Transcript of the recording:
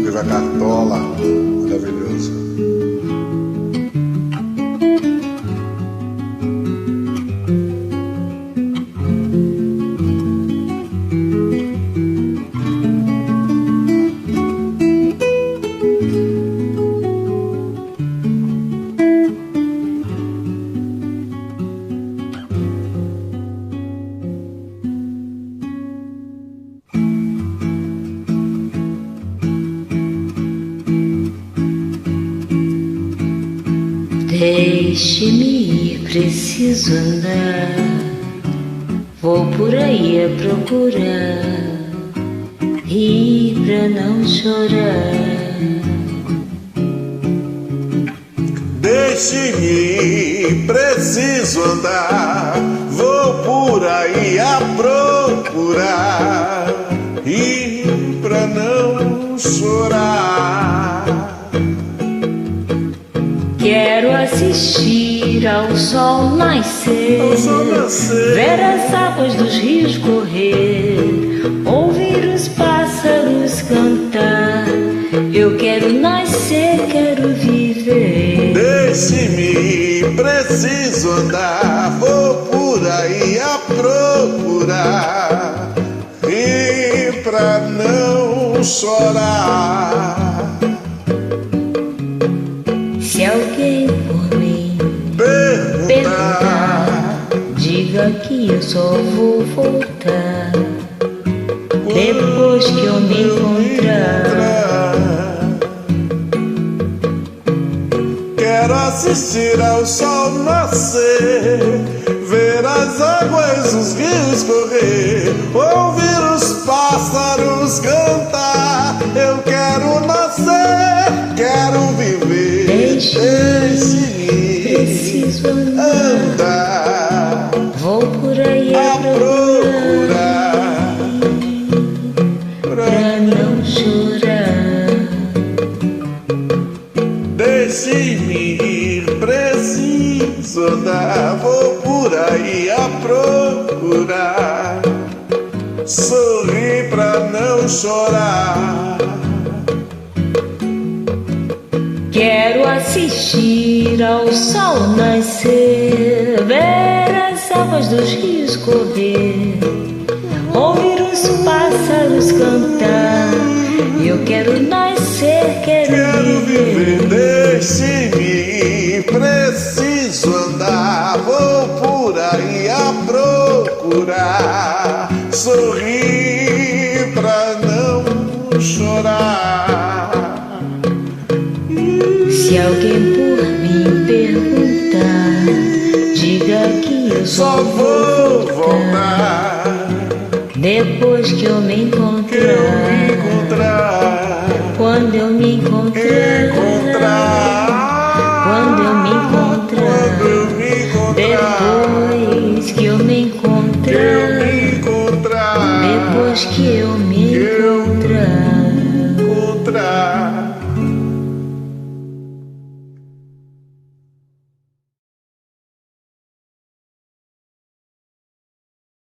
Viva Cartola, maravilhoso. Deixe-me ir, preciso andar. Vou por aí a procurar rir pra não chorar. Deixe-me ir, preciso andar. Vou por aí a procurar rir pra não chorar. Quero assistir ao sol nascer, ver as águas dos rios correr, ouvir os pássaros cantar. Eu quero nascer, quero viver. Deixe-me ir, preciso andar. Vou por aí a procurar rir pra não chorar. Se alguém por mim perguntar, diga que eu só vou voltar depois que eu me encontrar. Quero assistir ao sol nascer, ver as águas dos rios correr, ouvir os pássaros cantar. Eu quero nascer, quero viver. Deixe-me, preciso andar. Vou por aí a procurar pra não chorar. Deixe-me ir, preciso andar. Vou por aí a procurar sorrir pra não chorar. Quero assistir ao sol nascer, ver as águas dos rios correr, ouvir os pássaros cantar. Eu quero nascer, quero viver. Deixe-me ir, preciso andar. Vou por aí a procurar sorrir pra não chorar. Se alguém por mim perguntar, diga que eu só vou voltar depois que eu me encontrar. Quando eu me